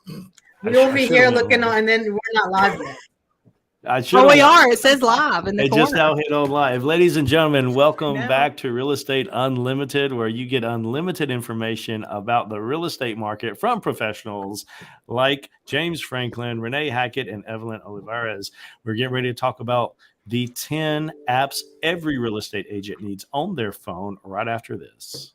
We over here looking on, and then we're not live yet. Oh, we are. It says live in the corner. Just now hit on live. Ladies and gentlemen, welcome back to Real Estate Unlimited, where you get unlimited information about the real estate market from professionals like James Franklin, Renee Hackett, and Evelyn Olivares. We're getting ready to talk about the 10 apps every real estate agent needs on their phone right after this.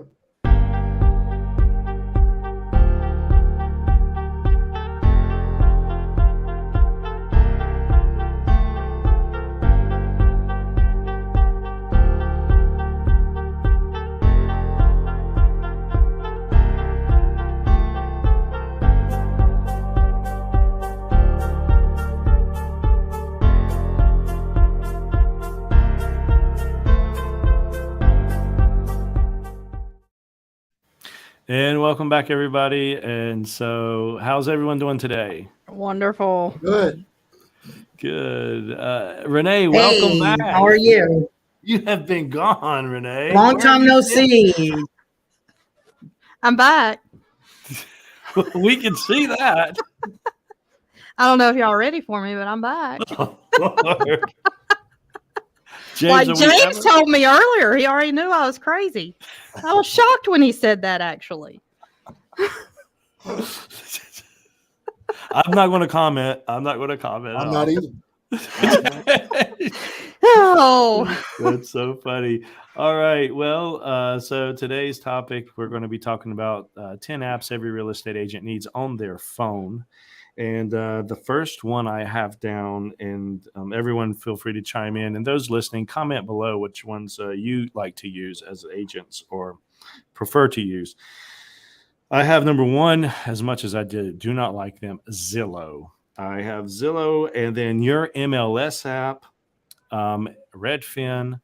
And welcome back, everybody. And so how's everyone doing today? Wonderful. Good. Renee, welcome back. How are you? You have been gone, Renee. Long time no see. I'm back. We can see that. I don't know if y'all are ready for me, but I'm back. Oh, Lord. James told me earlier, he already knew I was crazy. I was shocked when he said that, actually. I'm not going to comment. I'm not either. Oh, that's so funny. All right. Well, so today's topic, we're going to be talking about 10 apps every real estate agent needs on their phone. And the first one I have down, and everyone feel free to chime in. And those listening, comment below which ones you like to use as agents or prefer to use. I have number one, as much as I do not like them, Zillow. I have Zillow, and then your MLS app, Redfin,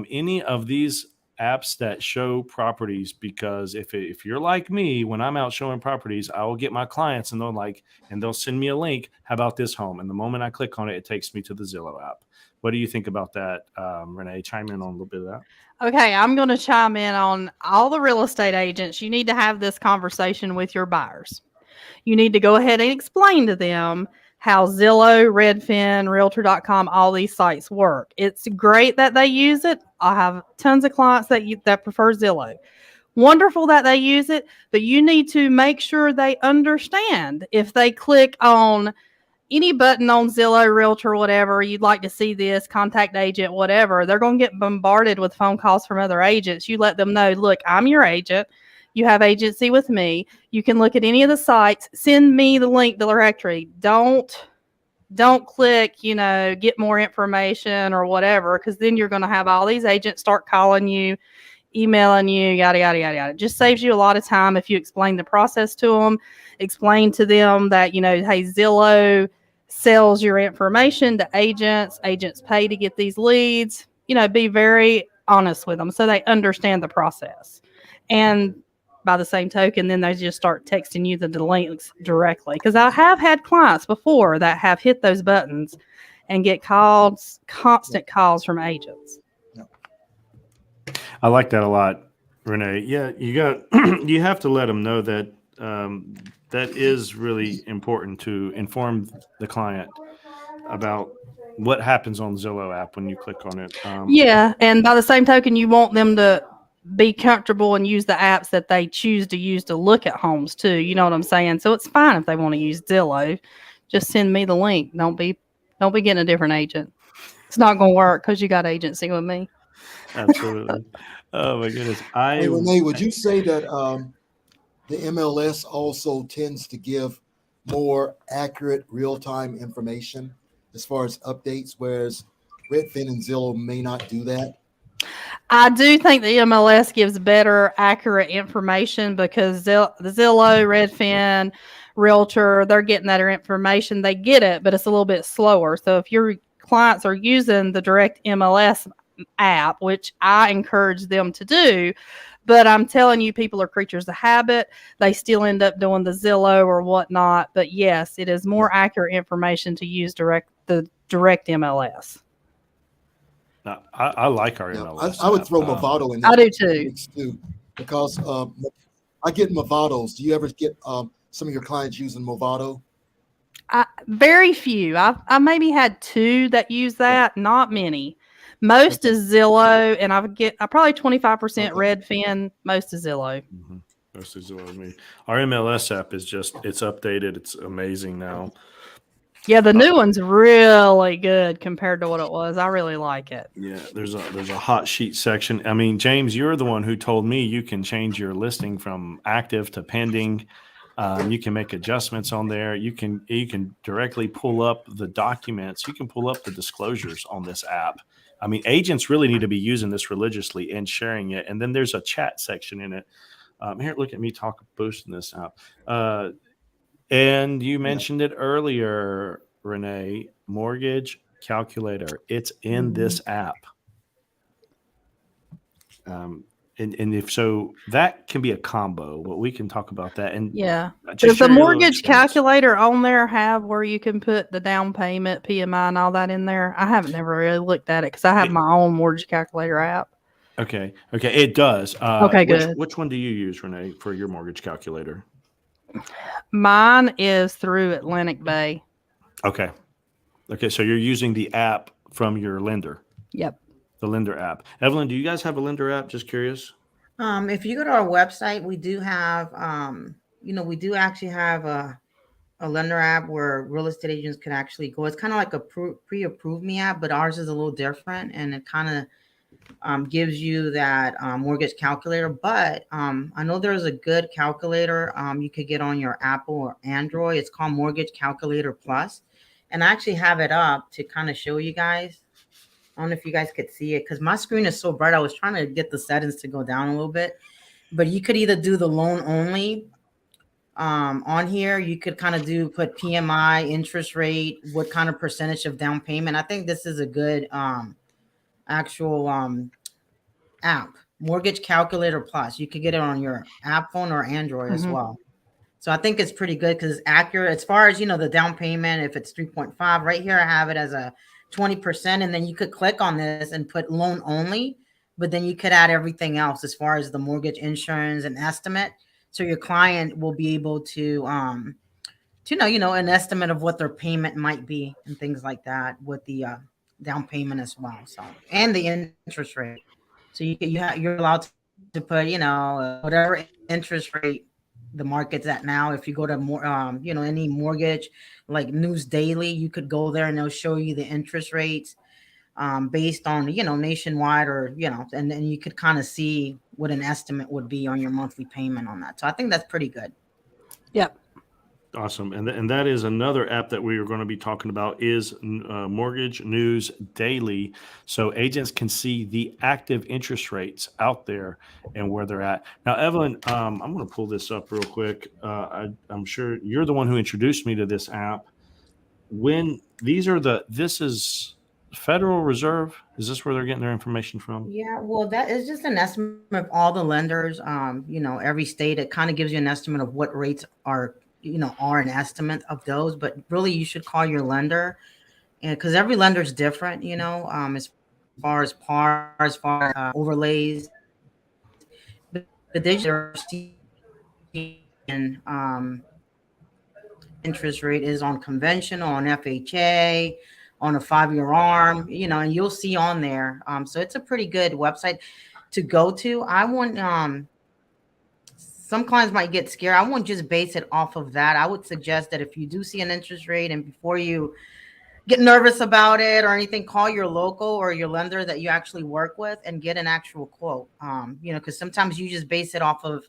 any of these apps that show properties, because if you're like me, when I'm out showing properties, I will get my clients and they'll send me a link. How about this home? And the moment I click on it, it takes me to the Zillow app. What do you think about that, Renee? Chime in on a little bit of that. okay. I'm going to chime in on all the real estate agents. You need to have this conversation with your buyers. You need to go ahead and explain to them how Zillow, Redfin, Realtor.com, all these sites work. It's great that they use it. I have tons of clients that prefer Zillow. Wonderful that they use it, but you need to make sure they understand. If they click on any button on Zillow, Realtor, whatever, you'd like to see this, contact agent, whatever, they're going to get bombarded with phone calls from other agents. You let them know, look, I'm your agent. You have agency with me. You can look at any of the sites. Send me the link to the directory. Don't click, get more information or whatever, because then you're going to have all these agents start calling you, emailing you, yada, yada, yada, yada. It just saves you a lot of time if you explain the process to them. Explain to them that, hey, Zillow sells your information to agents. Agents pay to get these leads. Be very honest with them so they understand the process. And by the same token, then they just start texting you the links directly. Because I have had clients before that have hit those buttons and get constant calls from agents. I like that a lot, Renee. Yeah, you have to let them know that that is really important to inform the client about what happens on the Zillow app when you click on it. Yeah, and by the same token, you want them to be comfortable and use the apps that they choose to use to look at homes too. You know what I'm saying? So it's fine if they want to use Zillow. Just send me the link. Don't be getting a different agent. It's not going to work because you got agency with me. Absolutely. Oh my goodness. Hey, Renee, would you say that the MLS also tends to give more accurate real-time information as far as updates, whereas Redfin and Zillow may not do that? I do think the MLS gives better, accurate information because Zillow, Redfin, Realtor, they're getting that information. They get it, but it's a little bit slower. So if your clients are using the direct MLS app, which I encourage them to do, but I'm telling you, people are creatures of habit. They still end up doing the Zillow or whatnot. But yes, it is more accurate information to use the direct MLS. No, I like our MLS. I would throw Movado in there. I do too. Because I get Movados. Do you ever get some of your clients using Movado? Very few. I maybe had 2 that use that, not many. Most Okay. is Zillow, and I probably 25% Okay. Redfin, most is Zillow. Mm-hmm. That's what I mean. Our MLS app is it's updated. It's amazing now. Yeah, the new one's really good compared to what it was. I really like it. Yeah, there's a hot sheet section. I mean, James, you're the one who told me you can change your listing from active to pending. You can make adjustments on there. You can directly pull up the documents. You can pull up the disclosures on this app. I mean, agents really need to be using this religiously and sharing it. And then there's a chat section in it. Here, look at me boosting this out. And you mentioned it earlier, Renee, mortgage calculator. It's in this app. And if so, that can be a combo, but we can talk about that. And Yeah. just Does the share your little mortgage experience. calculator on there have where you can put the down payment, PMI, and all that in there? I haven't never really looked at it because I have my own mortgage calculator app. Okay, it does. Okay, good. Which one do you use, Renee, for your mortgage calculator? Mine is through Atlantic Bay. Okay, so you're using the app from your lender. Yep. The lender app. Evelyn, do you guys have a lender app? Just curious. If you go to our website, we do have, we do actually have a lender app where real estate agents can actually go. It's kind of like a pre-approved me app, but ours is a little different, and it kind of gives you that mortgage calculator. But I know there's a good calculator you could get on your Apple or Android. It's called Mortgage Calculator Plus, and I actually have it up to kind of show you guys. I don't know if you guys could see it because my screen is so bright. I was trying to get the settings to go down a little bit, but you could either do the loan only on here. You could kind of put PMI, interest rate, what kind of percentage of down payment. I think this is a good actual app, Mortgage Calculator Plus. You could get it on your app phone or Android as well. So I think it's pretty good because it's accurate as far as, the down payment. If it's 3.5 right here, I have it as a 20%. And then you could click on this and put loan only, but then you could add everything else as far as the mortgage insurance and estimate. So your client will be able to know, an estimate of what their payment might be and things like that with the down payment as well. So, and the interest rate. So you're allowed to put, whatever interest rate the market's at now. If you go to more, any mortgage like News Daily, you could go there and they'll show you the interest rates based on, nationwide or, and then you could kind of see what an estimate would be on your monthly payment on that. So I think that's pretty good. Yep. Awesome. And that is another app that we are going to be talking about is Mortgage News Daily. So agents can see the active interest rates out there and where they're at. Now, Evelyn, I'm going to pull this up real quick. I'm sure you're the one who introduced me to this app. This is Federal Reserve. Is this where they're getting their information from? Yeah, well, that is just an estimate of all the lenders. Every state, it kind of gives you an estimate of what rates are an estimate of those, but really you should call your lender, and because every lender is different, as far as par, as far as overlays, but they are interest rate is on conventional, on FHA, on a 5-year ARM, and you'll see on there. So it's a pretty good website to go to. I wouldn't some clients might get scared. I wouldn't just base it off of that. I would suggest that if you do see an interest rate and before you get nervous about it or anything, call your local or your lender that you actually work with and get an actual quote. Because sometimes you just base it off of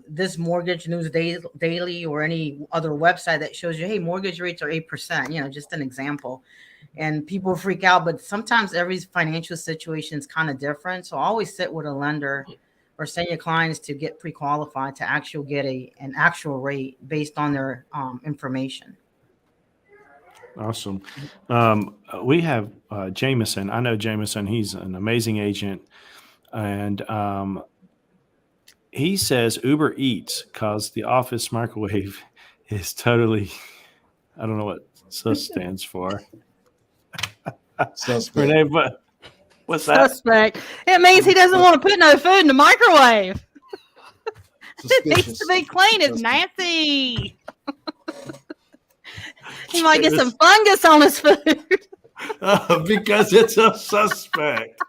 this Mortgage News Daily or any other website that shows you, hey, mortgage rates are 8%, just an example. And people freak out, but sometimes every financial situation is kind of different. So always sit with a lender or send your clients to get pre-qualified to actually get an actual rate based on their information. Awesome. We have Jameson. I know Jameson. He's an amazing agent. And he says Uber Eats because the office microwave is totally, I don't know what sus stands for. Suspect. Renee, what's that? Suspect. It means he doesn't want to put no food in the microwave. It needs to suspicious. be clean. It's Because nasty. He might get some fungus on his food. Because it's a suspect.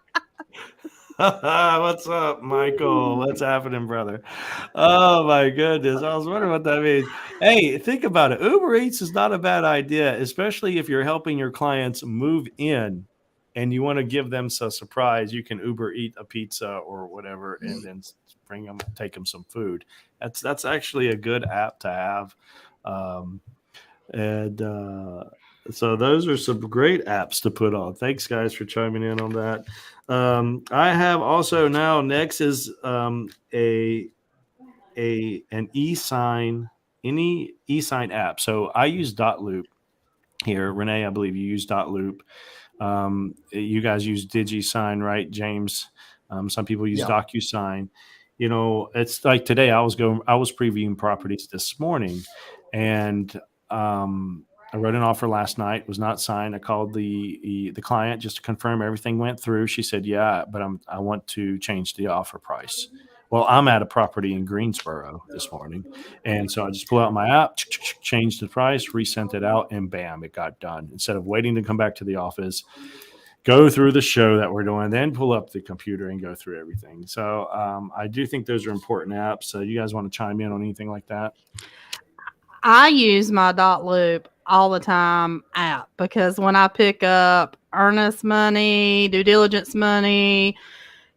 What's up, Michael? What's happening, brother? Oh my goodness. I was wondering what that means. Hey, think about it. Uber Eats is not a bad idea, especially if you're helping your clients move in and you want to give them a surprise. You can Uber eat a pizza or whatever and then bring them, take them some food. That's actually a good app to have. Um, and so those are some great apps to put on. Thanks, guys, for chiming in on that. I have also now next is an e-sign, any e-sign app. So I use Dotloop here. Renee, I believe you use Dotloop. You guys use DigiSign, right, James? Some people use yeah, DocuSign. You know, it's like today I was previewing properties this morning, and I wrote an offer last night. Was not signed. I called the client just to confirm everything went through. She said, "Yeah, but I want to change the offer price." Well, I'm at a property in Greensboro this morning, and so I just pull out my app, changed the price, resent it out, and bam, it got done. Instead of waiting to come back to the office, go through the show that we're doing, then pull up the computer and go through everything. So I do think those are important apps. So you guys want to chime in on anything like that? I use my Dotloop all the time app because when I pick up earnest money, due diligence money,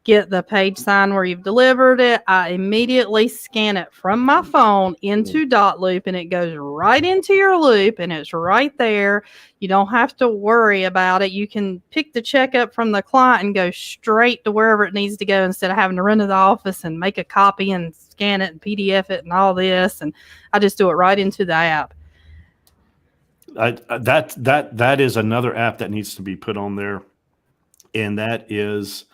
get the page sign where you've delivered it, I immediately scan it from my phone into Dotloop and it goes right into your loop and it's right there. You don't have to worry about it. You can pick the check up from the client and go straight to wherever it needs to go instead of having to run to the office and make a copy and scan it and PDF it and all this. And I just do it right into the app. That is another app that needs to be put on there, and that is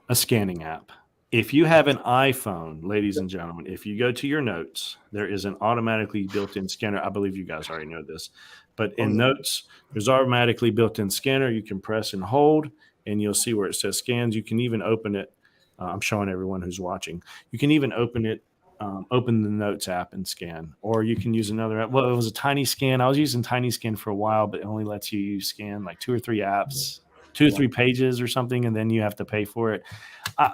a scanning app. If you have an iPhone, ladies and gentlemen, if you go to your notes, there is an automatically built-in scanner. I believe you guys already know this, but in notes, there's automatically built-in scanner. You can press and hold, and you'll see where it says scans. You can even open it. I'm showing everyone who's watching. You can even open it, open the Notes app and scan, or you can use another app. Well, it was a Tiny Scan. I was using Tiny Scan for a while, but it only lets you scan like 2 or 3 apps, 2 or 3 pages or something, and then you have to pay for it.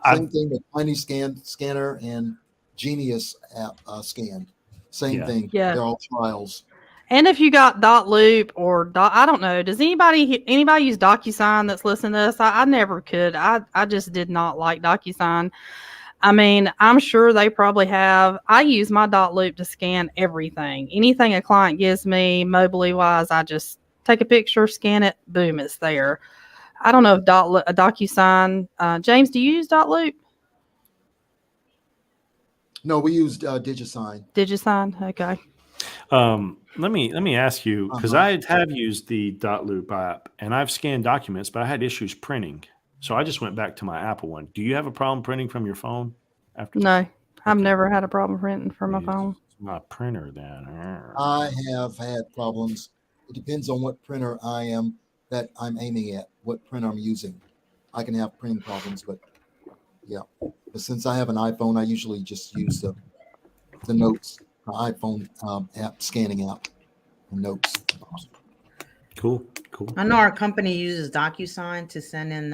same thing with Tiny Scanner and Genius app scan. Same thing. Yeah. They're all trials. And if you got Dotloop or I don't know, does anybody use DocuSign that's listening to this? I never could. I just did not like DocuSign. I mean, I'm sure they probably have. I use my Dotloop to scan everything. Anything a client gives me, mobily wise, I just take a picture, scan it, boom, it's there. I don't know if DocuSign. James, do you use Dotloop? No, we used DigiSign. DigiSign, okay. Let me ask you, because I have used the Dotloop app and I've scanned documents, but I had issues printing. So I just went back to my Apple one. Do you have a problem printing from your phone? No, I've never had a problem printing from my phone. It's my printer then. I have had problems. It depends on what printer that I'm aiming at, what printer I'm using. I can have printing problems, but yeah. But since I have an iPhone, I usually just use the Notes, the iPhone app, scanning app, and Notes. Cool. I know our company uses DocuSign to send in,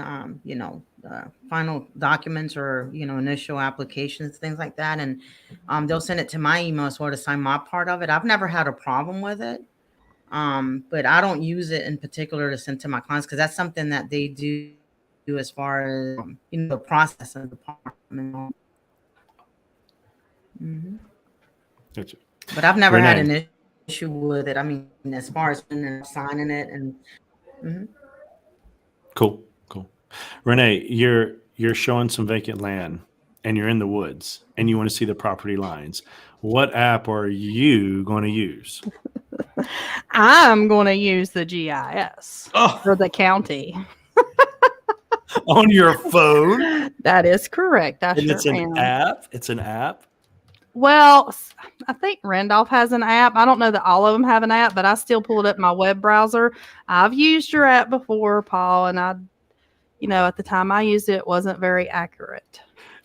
final documents or, initial applications, things like that. And they'll send it to my email as well to sign my part of it. I've never had a problem with it. But I don't use it in particular to send to my clients because that's something that they do as far as, the process of the department. Mm-hmm. Gotcha. But I've never Renee. had an issue with it. I mean, as far as signing it and. Mm-hmm. Cool. Renee, you're showing some vacant land and you're in the woods and you want to see the property lines. What app are you going to use? I'm going to use the GIS for the county. On your phone? That is correct. It's an app? It's an app? Well, I think Randolph has an app. I don't know that all of them have an app, but I still pull it up in my web browser. I've used your app before, Paul, and at the time I used it, it wasn't very accurate.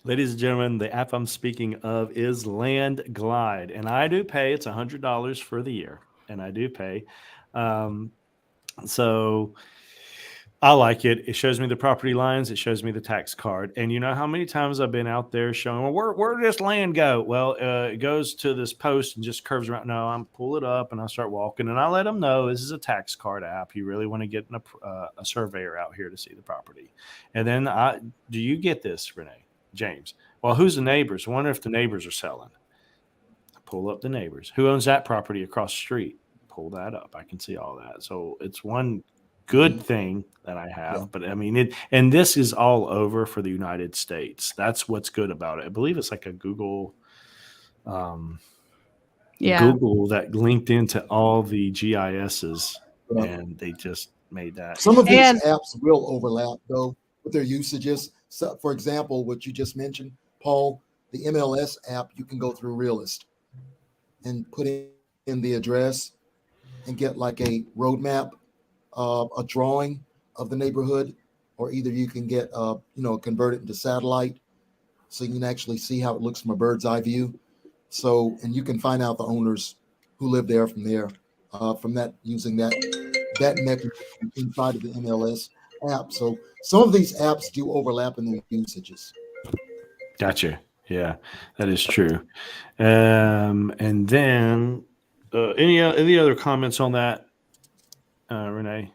Ladies and gentlemen, the app I'm speaking of is Land Glide, and I do pay. It's $100 for the year, and I do pay. Um, so I like it. It shows me the property lines. It shows me the tax card. And you know how many times I've been out there showing, well, where did this land go? Well, it goes to this post and just curves around. No, I'm pull it up and I start walking and I let them know this is a tax card app. You really want to get a surveyor out here to see the property. And then do you get this, Renee? James? Well, who's the neighbors? I wonder if the neighbors are selling. Pull up the neighbors. Who owns that property across the street? Pull that up. I can see all that. So it's one good thing that I have, Yeah. but I mean and this is all over for the United States. That's what's good about it. I believe it's like a Google Yeah. Google that linked into all the GISs Yeah. and they just made that. Some of these And apps will overlap though with their usages. So, for example, what you just mentioned, Paul, the MLS app, you can go through Realist and put in the address and get like a roadmap, a drawing of the neighborhood, or either you can get, convert it into satellite so you can actually see how it looks from a bird's eye view. So, and you can find out the owners who live there from that using that mechanism inside of the MLS app. So some of these apps do overlap in their usages. Gotcha. Yeah, that is true. And then any other comments on that, Renee?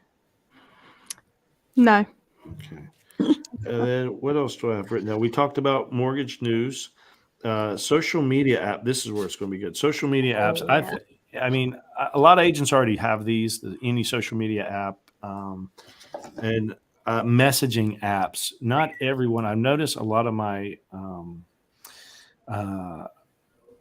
no. Okay. And then what else do I have written down? We talked about mortgage news, social media app. This is where it's going to be good. Social media apps. Oh, yeah. I mean, a lot of agents already have these. Any social media app, and messaging apps. Not everyone. I've noticed a lot of my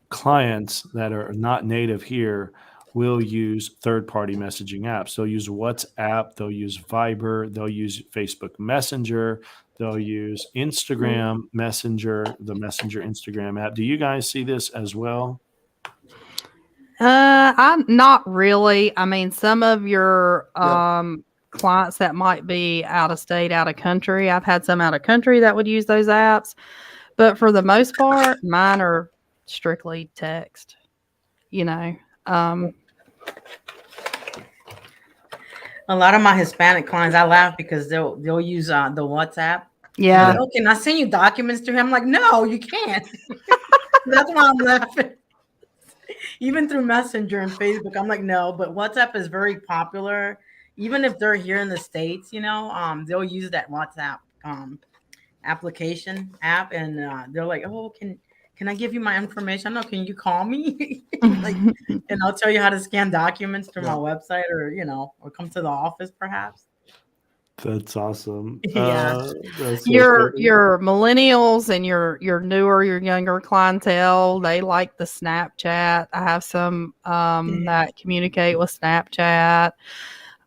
clients that are not native here will use third-party messaging apps. They'll use WhatsApp, they'll use Viber, they'll use Facebook Messenger, they'll use Instagram Messenger, the Messenger Instagram app. Do you guys see this as well? I'm not really. I mean, some of your Yeah. clients that might be out of state, out of country. I've had some out of country that would use those apps, but for the most part, mine are strictly text. You know, A lot of my Hispanic clients, I laugh because they'll use the WhatsApp. yeah. Like, oh, can I send you documents to him? I'm like, no, you can't. That's why I'm laughing. Even through Messenger and Facebook, I'm like, no. But WhatsApp is very popular. Even if they're here in the States, they'll use that WhatsApp application app, and they're like, oh, can I give you my information? No, can you call me? Like, and I'll tell you how to scan documents through my Yeah. website, or come to the office, perhaps. That's awesome. Yeah. That's so your funny. your millennials and your younger clientele, they like the Snapchat. I have some that communicate with Snapchat.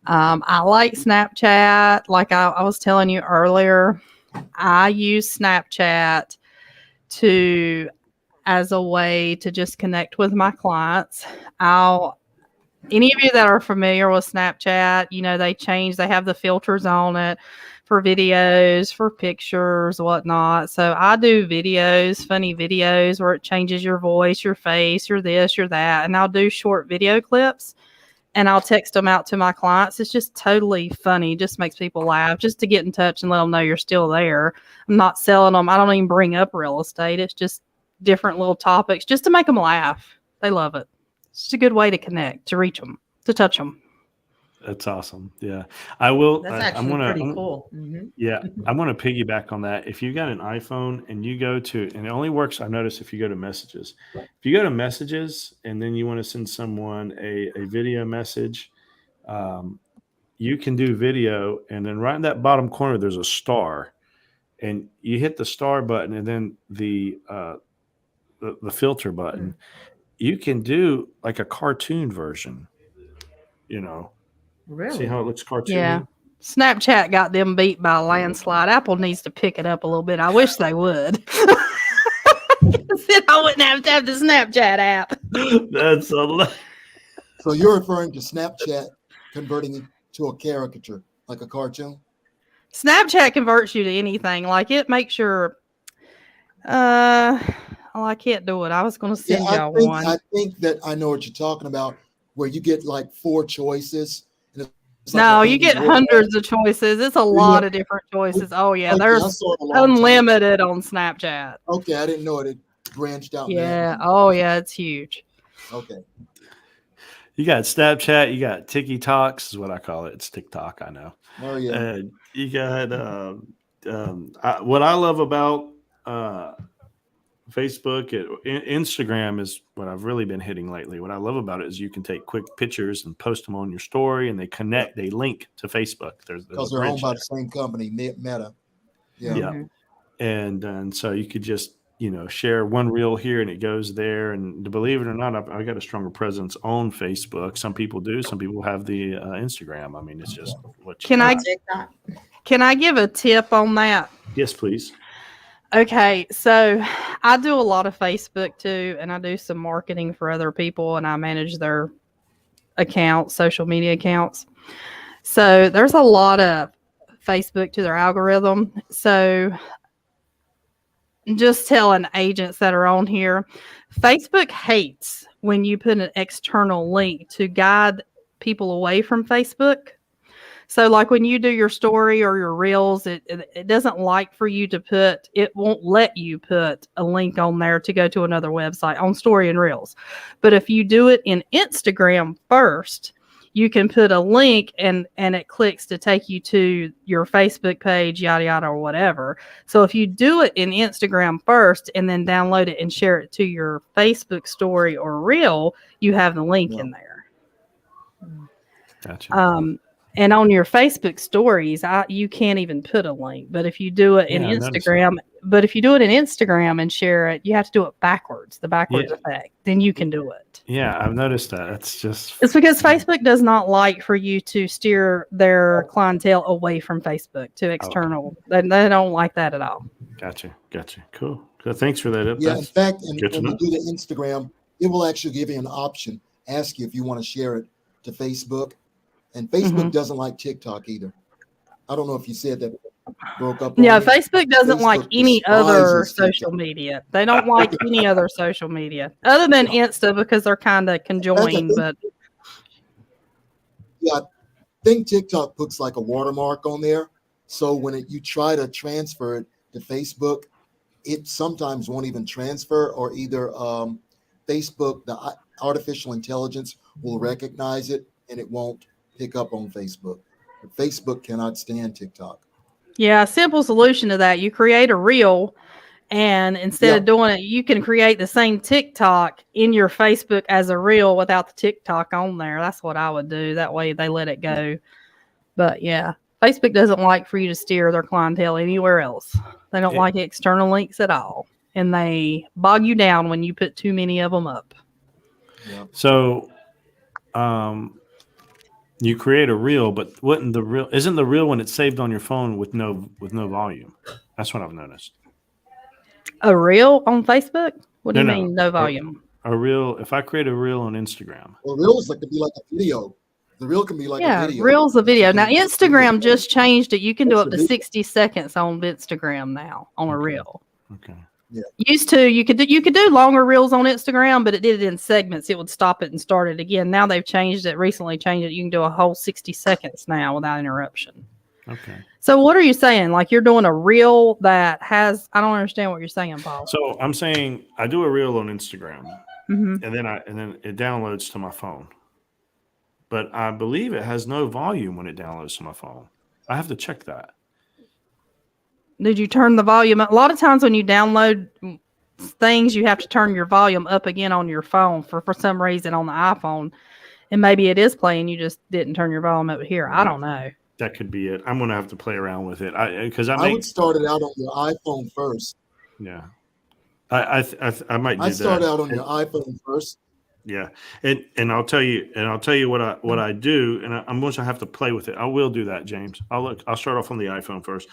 I like Snapchat. Like I was telling you earlier, I use Snapchat as a way to just connect with my clients. Any of you that are familiar with Snapchat, they have the filters on it for videos, for pictures, whatnot. So I do videos, funny videos where it changes your voice, your face, your this, your that. And I'll do short video clips and I'll text them out to my clients. It's just totally funny. It just makes people laugh just to get in touch and let them know you're still there. I'm not selling them. I don't even bring up real estate. It's just different little topics just to make them laugh. They love it. It's just a good way to connect, to reach them, to touch them. That's awesome. Yeah, I will. That's I'm actually gonna. pretty cool. Mhm. Yeah, I'm going to piggyback on that. If you got an iPhone and you go to, and it only works, I've noticed if you go to messages. If you go to messages and then you want to send someone a video message, you can do video. And then right in that bottom corner, there's a star. And you hit the star button and then the filter button. You can do like a cartoon version, See Really? how it looks cartoony? Yeah. Snapchat got them beat by a landslide. Apple needs to pick it up a little bit. I wish they would. Then I wouldn't have to have the Snapchat app. That's a So you're referring to Snapchat converting it to a caricature, like a cartoon? Snapchat converts you to anything. Like it makes your Oh, I can't do it. I was going to Yeah, send y'all one. I think that I know what you're talking about, where you get like 4 choices, and it's like a No, you hanging get waterfall. hundreds of choices. It's a Yeah. lot of different choices. Oh yeah, Okay, I there's saw it a long time ago. unlimited on Snapchat. Okay, I didn't know it had branched out in that Yeah. manner. Oh yeah, it's huge. Okay. You got Snapchat, you got TikToks is what I call it. It's TikTok, I know. Oh yeah. You got what I love about Facebook, Instagram is what I've really been hitting lately. What I love about it is you can take quick pictures and post them on your story, and they Yeah. connect, they link to Facebook. There's Because a they're owned bridge by there. the same company, Meta. Yeah. Yeah, Mhm. and so you could just share one reel here and it goes there. And to believe it or not, I got a stronger presence on Facebook. Some people do. Some people have the Instagram. I mean, it's just what you Can And I got. TikTok. can I give a tip on that? Yes, please. Okay, so I do a lot of Facebook too, and I do some marketing for other people, and I manage their accounts, social media accounts. So there's a lot of Facebook to their algorithm. So just telling agents that are on here, Facebook hates when you put an external link to guide people away from Facebook. So, like when you do your story or your reels, it doesn't like for you to put, it won't let you put a link on there to go to another website on story and reels. But if you do it in Instagram first, you can put a link and it clicks to take you to your Facebook page, yada yada or whatever. So if you do it in Instagram first and then download it and share it to your Facebook story or reel, you have the link Yeah. in there. Gotcha. Um, and on your Facebook stories, you can't even put a link. But if you do it in Yeah, I noticed that. Instagram, but if you do it in Instagram and share it, you have to do it backwards, the backwards Yeah, effect. Then you can do it. yeah, I've noticed that. It's just It's because Facebook does not like for you to steer their clientele away from Facebook to okay. external. They don't like that at all. Gotcha. Cool. So thanks for that. Yeah. In That's fact, good to when you know. do the Instagram, it will actually give you an option, ask you if you want to share it to Facebook. And Facebook Mhm. doesn't like TikTok either. I don't know if you said that, broke up Yeah, on me. Facebook doesn't like Facebook any other despises social TikTok. media. They don't like any other social media other than Insta because they're kind of In fact, conjoined. But I think TikTok puts like a watermark on there. So when you try to transfer it to Facebook, it sometimes won't even transfer, or either Facebook, artificial intelligence will recognize it and it won't pick up on Facebook. But Facebook cannot stand TikTok. yeah, a simple solution to that, you create a reel and instead Yeah. of doing it, you can create the same TikTok in your Facebook as a reel without the TikTok on there. That's what I would do. That way they let it go. But yeah, Facebook doesn't like for you to steer their clientele anywhere else. They don't It, like external links at all. And they bog you down when you put too many of them up. Yeah. so, you create a reel, but wouldn't the reel isn't the reel when it's saved on your phone with no volume? That's what I've noticed. A reel on Facebook? What do No, you no, mean, no volume? a reel. If I create a reel on Instagram, Well, reels can be like a video. The reel can be like a Yeah, video. reels a That you video. Now, can do with Instagram just changed it. You can do that's up a to video. 60 seconds on Instagram now on a okay, reel. okay, Yeah. Used to you could do longer reels on Instagram, but it did it in segments. It would stop it and start it again. Now they've changed it, recently changed it. You can do a whole 60 seconds now without interruption. okay. So what are you saying? Like you're doing a reel that has, I don't understand what you're saying, Paul. So I'm saying I do a reel on Instagram, Hmm. and then it downloads to my phone. But I believe it has no volume when it downloads to my phone. I have to check that. Did you turn the volume up? A lot of times when you download things, you have to turn your volume up again on your phone for some reason on the iPhone. And maybe it is playing. You just didn't turn your volume up here. I don't know. That could be it. I'm gonna have to play around with it. Because I I would make start it out on your iPhone first. yeah. I might do I start that. out on your iPhone first. Yeah, and I'll tell you what I do, and I'm going to have to play with it. I will do that, James. I'll start off on the iPhone first.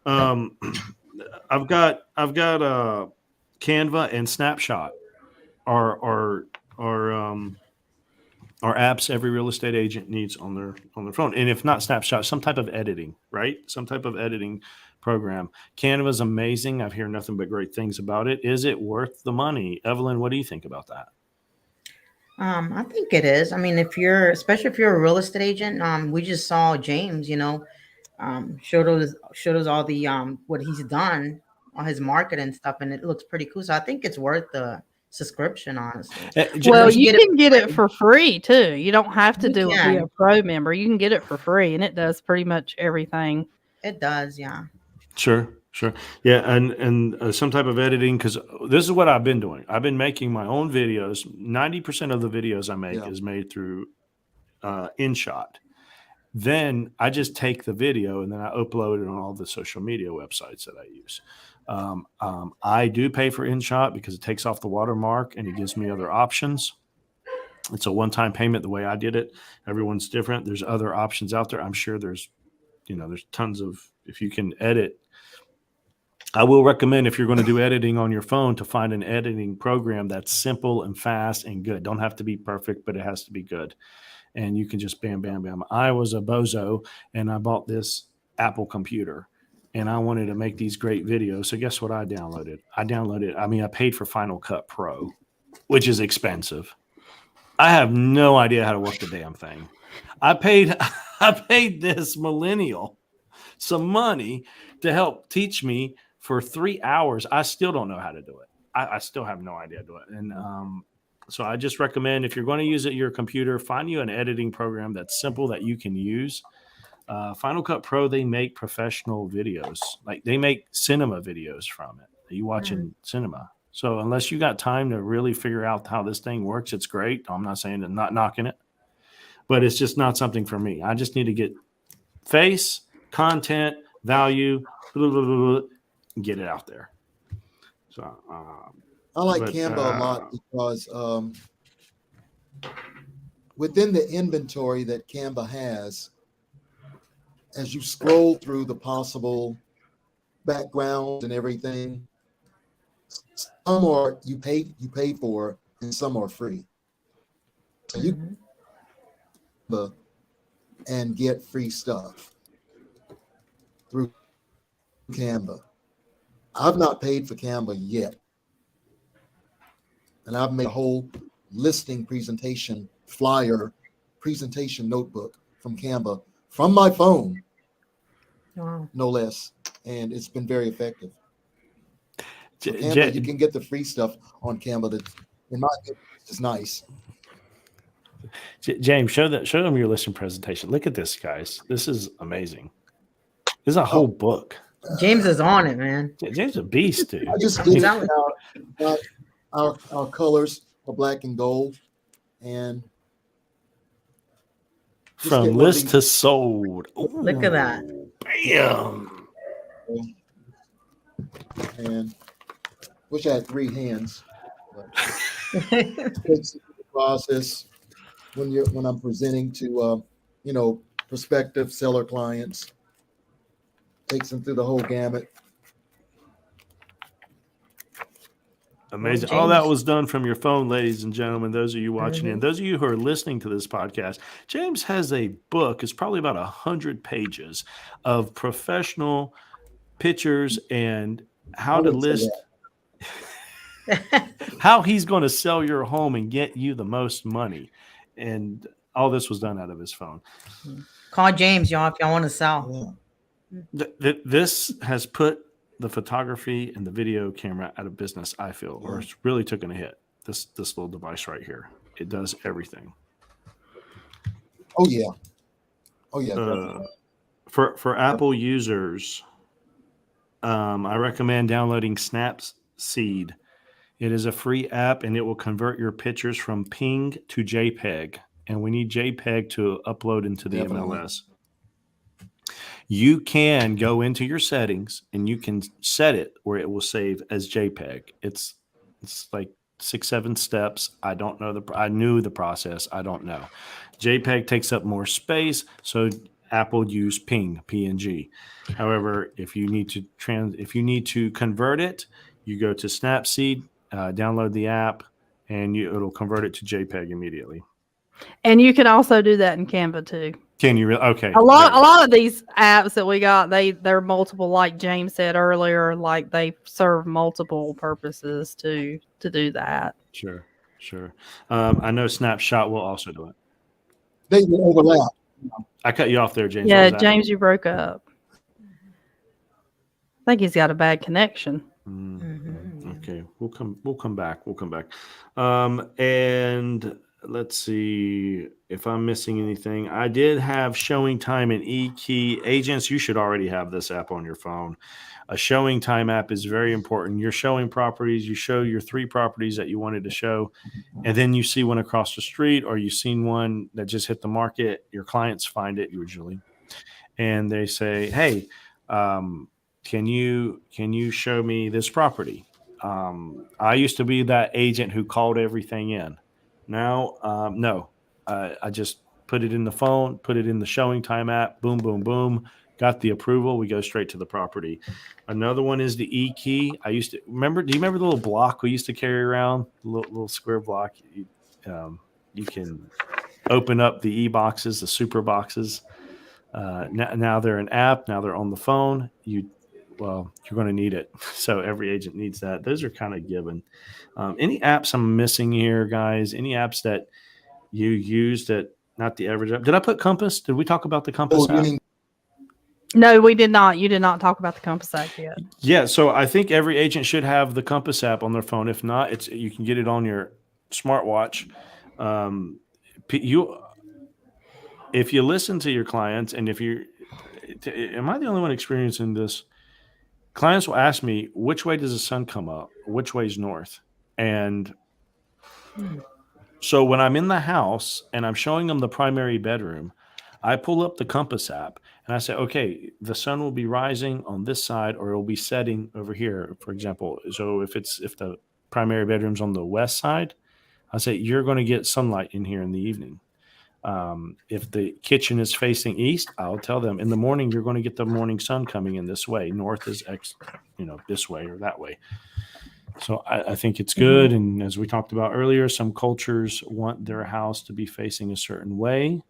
Um, I've got Canva and Snapshot are are apps every real estate agent needs on their phone. And if not snapshot, some type of editing, right? Some type of editing program. Canva's amazing. I've heard nothing but great things about it. Is it worth the money? Evelyn, what do you think about that? I think it is. I mean, especially if you're a real estate agent, we just saw James, showed us all the what he's done on his market and stuff, and it looks pretty cool. So I think it's worth the subscription, honestly. Well, Once you get it can get it for free too. You don't have to You be a can. pro member. You can get it for free, and it does pretty much everything. It does, yeah. Sure. Yeah, and some type of editing, because this is what I've been doing. I've been making my own videos. 90% of the videos I make is made through InShot. Then I just take the video and then I upload it on all the social media websites that I use. I do pay for InShot because it takes off the watermark and it gives me other options. It's a one-time payment the way I did it. Everyone's different. There's other options out there. I'm sure there's tons of, if you can edit. I will recommend, if you're going to do editing on your phone, to find an editing program that's simple and fast and good. Don't have to be perfect, but it has to be good. And you can just bam, bam, bam. I was a bozo and I bought this Apple computer and I wanted to make these great videos. So guess what I downloaded? I paid for Final Cut Pro, which is expensive. I have no idea how to work the damn thing. I paid this millennial some money to help teach me for 3 hours. I still don't know how to do it. I still have no idea how to do it. And so I just recommend, if you're going to use your computer, find you an editing program that's simple that you can use. Final Cut Pro, they make professional videos. Like, they make cinema videos from it. You watch in cinema. So unless you got time to really figure out how this thing works, it's great. I'm not saying I'm not knocking it, but it's just not something for me. I just need to get face, content, value, get it out there. So I like Canva a lot because within the inventory that Canva has, as you scroll through the possible backgrounds and everything, some are you pay for, and some are free. So you can and get free stuff through Canva. I've not paid for Canva yet, and I've made a whole listing presentation flyer presentation notebook from Canva from my phone, no less, and it's been very effective. So Canva, you can get the free stuff on Canva that, in my opinion, is nice. James, show them your listing presentation. Look at this, guys. This is amazing. This is a whole book. James is on it, man. James is a beast, dude. I just did our colors are black and gold, and from list to sold. Ooh, look at that. Bam. And wish I had 3 hands. It's the process when I'm presenting to prospective seller clients. Takes them through the whole gamut. Amazing. All that was done from your phone, ladies and gentlemen. Those of you watching and those of you who are listening to this podcast, James has a book. It's probably about 100 pages of professional pictures and how to list, how he's going to sell your home and get you the most money. And all this was done out of his phone. Call James, y'all, if y'all want to sell. This has put the photography and the video camera out of business, I feel, or it's really taken a hit. This little device right here, it does everything. Oh yeah. For Apple users, I recommend downloading Snapseed. It is a free app, and it will convert your pictures from PNG to JPEG, and we need JPEG to upload into the MLS. You can go into your settings and you can set it where it will save as JPEG. It's like 6-7 steps. I don't know I knew the process. I don't know. JPEG takes up more space, so Apple use PNG. However, if you need to convert it, you go to Snapseed, download the app, and it'll convert it to JPEG immediately. And you can also do that in Canva too. Can you really? Okay. A lot of these apps that we got, they're multiple, like James said earlier, like they serve multiple purposes to do that. Sure. I know Snapshot will also do it. They will overlap. I cut you off there, James. What Yeah, was that? James, you broke up. I think he's got a bad connection. Okay, we'll come back. And let's see if I'm missing anything. I did have showing time and e-key. Agents, you should already have this app on your phone. A showing time app is very important. You're showing properties. You show your 3 properties that you wanted to show, and then you see one across the street, or you've seen one that just hit the market. Your clients find it usually, and they say, "Hey, can you show me this property?" I used to be that agent who called everything in. Now, no, I just put it in the phone, put it in the showing time app, boom, boom, boom, got the approval. We go straight to the property. Another one is the e-key. I used to remember. Do you remember the little block we used to carry around? The little square block. You can open up the e-boxes, the super boxes. Now they're an app. Now they're on the phone. You're going to need it. So every agent needs that. Those are kind of given. Any apps I'm missing here, guys? Any apps that you use that not the average app? Did I put Compass? Did we talk about the Compass app? No, we did not. You did not talk about the Compass app yet. Yeah, so I think every agent should have the Compass app on their phone. If not, you can get it on your smartwatch. If you listen to your clients, and am I the only one experiencing this? Clients will ask me, which way does the sun come up? Which way is north? And so when I'm in the house and I'm showing them the primary bedroom, I pull up the Compass app and I say, okay, the sun will be rising on this side, or it will be setting over here, for example. So if the primary bedroom's on the west side, I say, you're going to get sunlight in here in the evening. If the kitchen is facing east, I'll tell them in the morning, you're going to get the morning sun coming in this way. North is this way or that way. So I think it's good. And as we talked about earlier, some cultures want their house to be facing a certain way.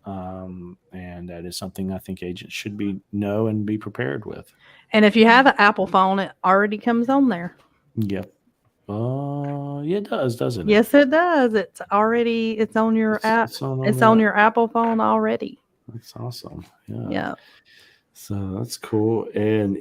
And that is something I think agents should know and be prepared with. And if you have an Apple phone, it already comes on there. Yep. Yeah, it does, doesn't it? Yes, it does. It's on your app. It's on your Apple phone already. That's awesome. Yeah. Yeah. So that's cool. And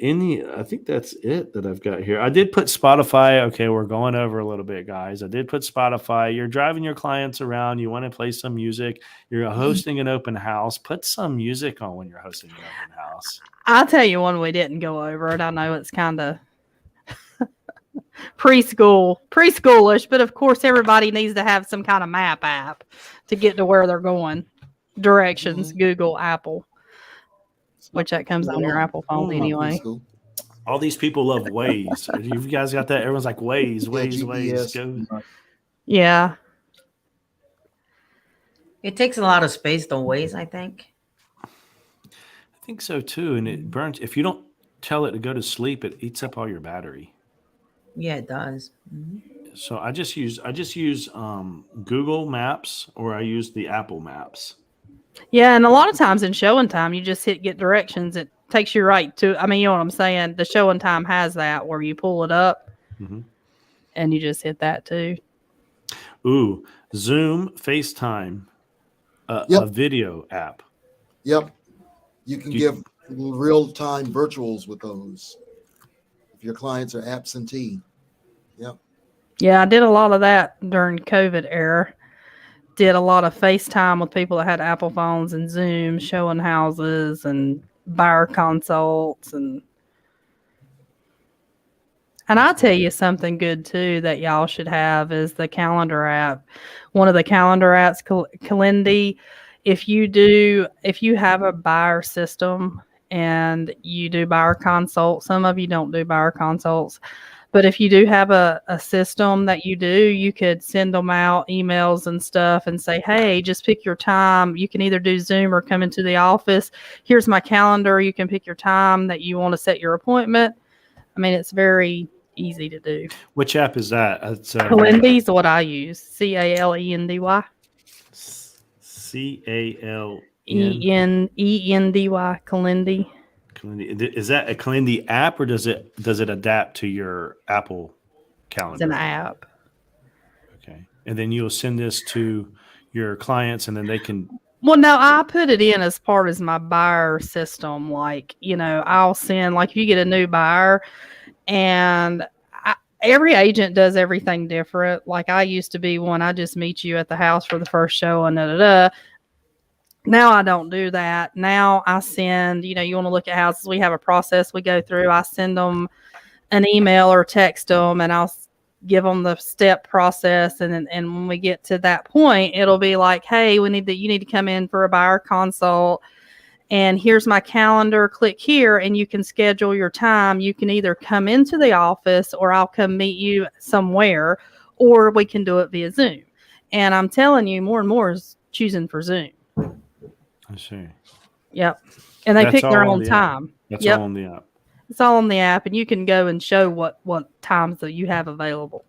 I think that's it that I've got here. I did put Spotify. Okay, we're going over a little bit, guys. I did put Spotify. You're driving your clients around. You want to play some music. You're hosting an open house. Put some music on when you're hosting an open house. I'll tell you one we didn't go over, and I know it's kind of preschoolish, but of course everybody needs to have some kind of map app to get to where they're going. Directions, Google, Apple, which that comes on your Apple phone anyway. All these people love Waze. You guys got that? Everyone's like Waze. Go. Yeah. It takes a lot of space to Waze, I think. I think so too, and it burns. If you don't tell it to go to sleep, it eats up all your battery. Yeah, it does. So I just use Google Maps, or I use the Apple Maps. Yeah, and a lot of times in showing time, you just hit get directions. It takes you right to. I mean, you know what I'm saying. The showing time has that where you pull it up, and you just hit that too. Ooh, Zoom, FaceTime, a video app. Yep, you can give real-time virtuals with those if your clients are absentee. Yep. Yeah, I did a lot of that during COVID era. Did a lot of FaceTime with people that had Apple phones and Zoom, showing houses and buyer consults. And I'll tell you something good too that y'all should have is the calendar app. One of the calendar apps, Calendly. If you have a buyer system and you do buyer consults, some of you don't do buyer consults, but if you do have a system that you could send them out emails and stuff and say, hey, just pick your time. You can either do Zoom or come into the office. Here's my calendar. You can pick your time that you want to set your appointment. I mean, it's very easy to do. Which app is that? Calendly is what I use. Calendy. Calendy, Calendy. Is that a Calendly app, or does it adapt to your Apple It's an calendar? app. Okay, and then you'll send this to your clients, and then they can. Well, no, I put it in as part of my buyer system. Like, I'll send, like, if you get a new buyer, and every agent does everything different. Like, I used to be one, I just meet you at the house for the first show and da da da. Now I don't do that. Now I send, you want to look at houses, we have a process we go through. I send them an email or text them, and I'll give them the step process. And when we get to that point, it'll be like, hey, you need to come in for a buyer consult. And here's my calendar. Click here and you can schedule your time. You can either come into the office, or I'll come meet you somewhere, or we can do it via Zoom. And I'm telling you, more and more is choosing for Zoom. I see. Yep. And they That's pick their all on own the app. time. That's Yep. all on the app. It's all on the app, and you can go and show what times that you have available.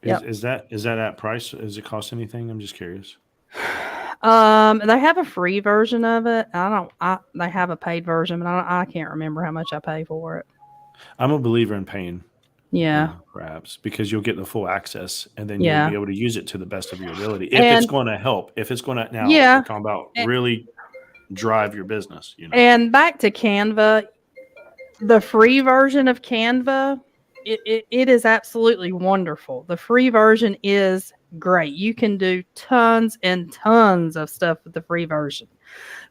Yep. Is that app price? Does it cost anything? I'm just curious. They have a free version of it. They have a paid version, but I can't remember how much I pay for it. I'm a believer in paying. Yeah. For apps, because you'll get the full access, and then Yeah. you'll be able to use it to the best of your ability. If it's going to help, if it's going to, now Yeah. we're talking about really drive your business. And back to Canva, the free version of Canva, it is absolutely wonderful. The free version is great. You can do tons and tons of stuff with the free version.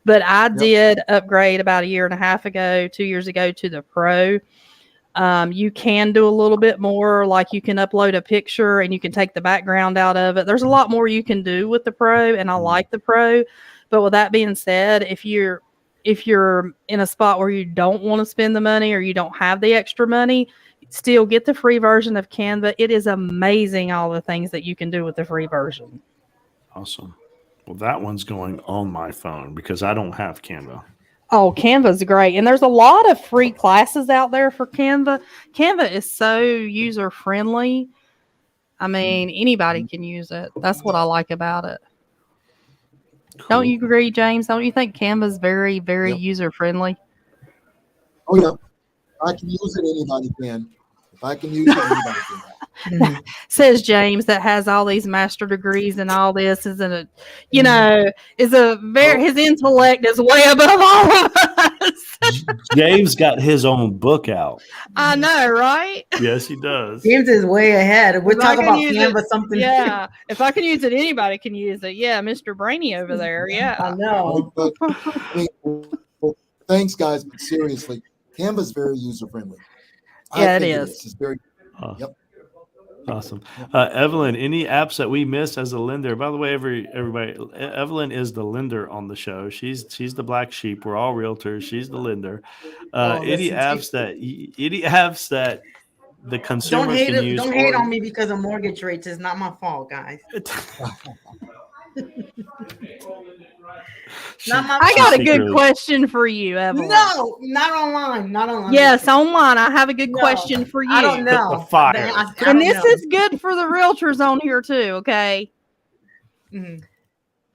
But I did upgrade about 2 years ago to the Pro. You can do a little bit more, like you can upload a picture and you can take the background out of it. There's a lot more you can do with the Pro, and I like the Pro. But with that being said, if you're in a spot where you don't want to spend the money, or you don't have the extra money, still get the free version of Canva. It is amazing, all the things that you can do with the free version. Awesome. Well, that one's going on my phone because I don't have Canva. Oh, Canva's great. And there's a lot of free classes out there for Canva. Canva is so user friendly. I mean, anybody can use it. That's what I like about it. Cool. Don't you agree, James? Don't you think Canva's very, very user friendly? Oh, yeah. I can use it, anybody can. If I can use it, anybody can. Says James, that has all these master degrees and all this, isn't it? His intellect is way above all of us. James got his own book out. I know, right? Yes, he does. James is way ahead. We're talking about Canva, something. Yeah, if I can use it, anybody can use it. Yeah, Mr. Brainy over there. Yeah, I know. But, thanks, guys. But seriously, Canva's very user friendly. Yeah, it is. It's very. Yep. Awesome. Evelyn, any apps that we missed as a lender? By the way, everybody, Evelyn is the lender on the show. She's the black sheep. We're all realtors. She's the lender. Any apps that the consumer can use? Don't hate on me because of mortgage rates. It's not my fault, guys. I got a good question for you, Evelyn. No, not online. Not online. Yes, online. I have a good question for you. I don't know. The fire. And this is good for the realtors on here too, okay? Mm-hmm.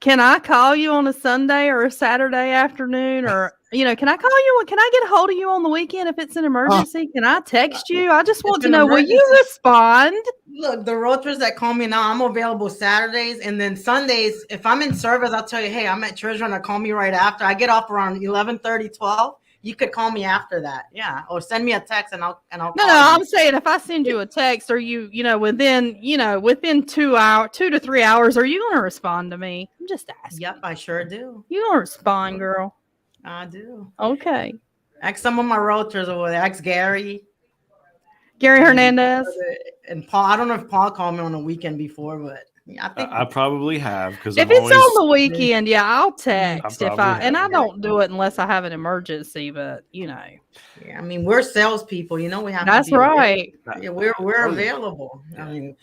Can I call you on a Sunday or a Saturday afternoon, or can I call you? Can I get a hold of you on the weekend if it's an emergency? Can I text you? I just want to know, will you respond? Look, the realtors that call me now, I'm available Saturdays, and then Sundays. If I'm in service, I'll tell you, hey, I'm at church. Run, call me right after. I get off around 11:30, 12. You could call me after that, or send me a text, and I'll. No, I'm saying if I send you a text, or within 2 to 3 hours, are you going to respond to me? I'm just asking. Yep, I sure do. You don't respond, girl. I do. Okay. Ask some of my realtors over there. Ask Gary Hernandez, and Paul. I don't know if Paul called me on the weekend before, but. I think I probably have, because if it's on the weekend, I'll text I don't do it unless I have an emergency, but Yeah, I mean, we're salespeople, we have. That's right. Yeah, we're available. I mean,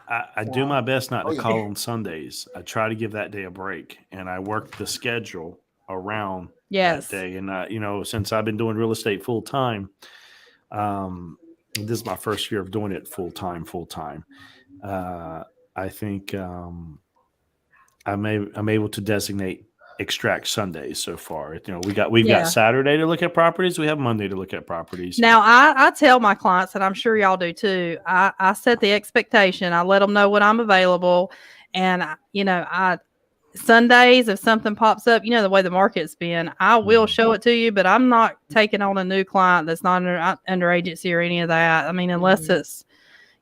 I do my best not to call on Sundays. I try to give that day a break, and I work the schedule around that day. And since I've been doing real estate full time, this is my first year of doing it full time. I think I'm able to designate extract Sundays so far. We've got Yeah. Saturday to look at properties. We have Monday to look at properties. Now, I tell my clients, and I'm sure y'all do too, I set the expectation. I let them know when I'm available. And, Sundays, if something pops up, the way the market's been, I will show it to you, but I'm not taking on a new client that's not under agency or any of that. I mean, unless it's,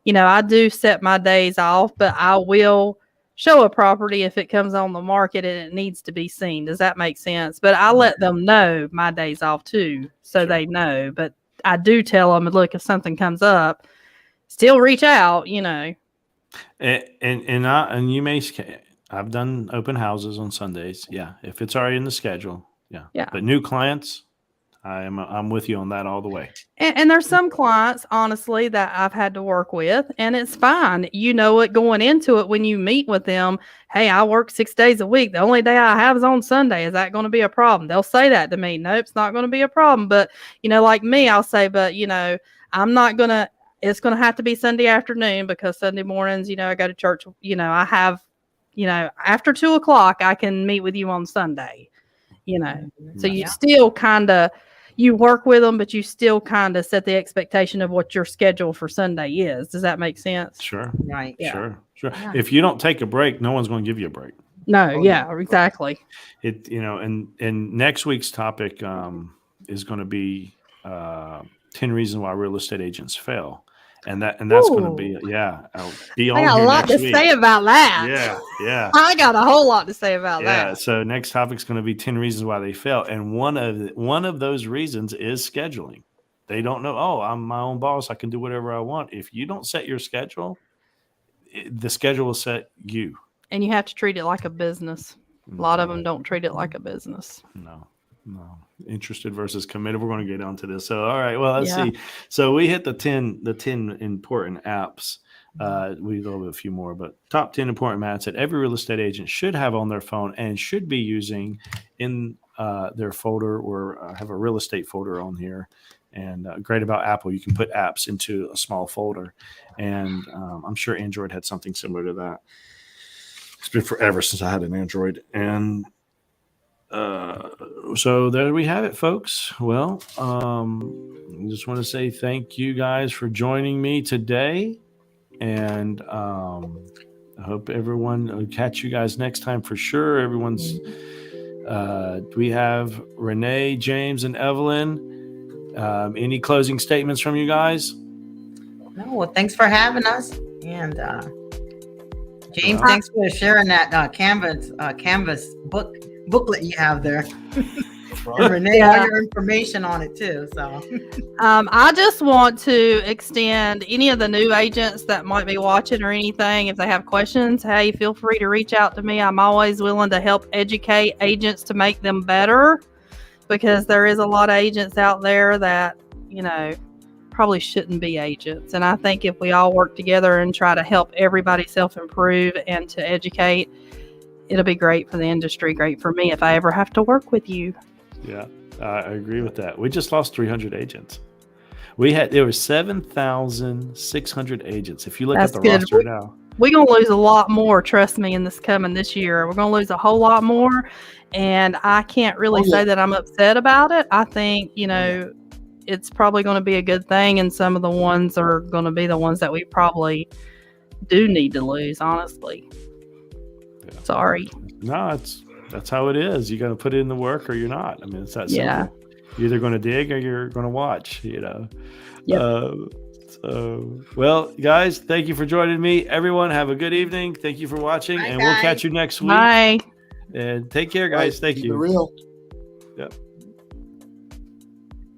I do set my days off, but I will show a property if it comes on the market and it needs to be seen. Does that make sense? But I let them know my days off too, so Sure. they know. But I do tell them, look, if something comes up, still reach out, And you may. I've done open houses on Sundays. Yeah, if it's already in the schedule. Yeah. Yeah. But new clients, I'm with you on that all the way. And there's some clients, honestly, that I've had to work with, and it's fine. You know it going into it when you meet with them. Hey, I work 6 days a week. The only day I have is on Sunday. Is that going to be a problem? They'll say that to me. Nope, it's not going to be a problem. But, like me, I'll say, but, I'm not going to, it's going to have to be Sunday afternoon because Sunday mornings, I go to church. I have, after 2:00, I can meet with you on Sunday, So you still kind of, you work with them, but you still kind of set the expectation of what your schedule for Sunday is. Does that make sense? Sure. Right. Yeah. Sure. Yeah. If you don't take a break, no one's going to give you a break. No. Yeah, exactly. And next week's topic is going to be 10 reasons why real estate agents fail. And that's going to be, I'll be on I got here a lot next to week. say about that. Yeah. I got a whole lot to say about that. So next topic's going to be 10 reasons why they fail. And one of those reasons is scheduling. They don't know, I'm my own boss. I can do whatever I want. If you don't set your schedule, the schedule will set you. And you have to treat it like a business. A lot of them don't treat it like a business. No. Interested versus committed. We're going to get onto this. So, all right. Well, let's see. So we hit the 10 important apps. We have a few more, but top 10 important apps that every real estate agent should have on their phone and should be using in their folder, or have a real estate folder on here. And great about Apple, you can put apps into a small folder. And I'm sure Android had something similar to that. It's been forever since I had an Android. And so there we have it, folks. Well, I just want to say thank you guys for joining me today. And I hope everyone will catch you guys next time for sure. We have Renee, James, and Evelyn. Any closing statements from you guys? No, well, thanks for having us. And James, thanks for sharing that Canvas booklet you have there. And Renee, all your information on it too. So I just want to extend any of the new agents that might be watching or anything, if they have questions, hey, feel free to reach out to me. I'm always willing to help educate agents to make them better, because there is a lot of agents out there that, probably shouldn't be agents. And I think if we all work together and try to help everybody self-improve and to educate, it'll be great for the industry, great for me if I ever have to work with you. Yeah, I agree with that. We just lost 300 agents. There were 7,600 agents. If you look at the roster now, we're going to lose a lot more. Trust me, in this year, we're going to lose a whole lot more. And I can't really say that I'm upset about it. I think, it's probably going to be a good thing. And some of the ones are going to be the ones that we probably do need to lose, honestly. Yeah. Sorry. No, that's how it is. You got to put in the work or you're not. I mean, it's that simple. Yeah. You're either going to dig or you're going to watch, Yep. Well, guys, thank you for joining me. Everyone, have a good evening. Thank you for watching. Bye, and guys. We'll catch you next week. Bye. And take care, guys. Thank you. Keep it real. Yep.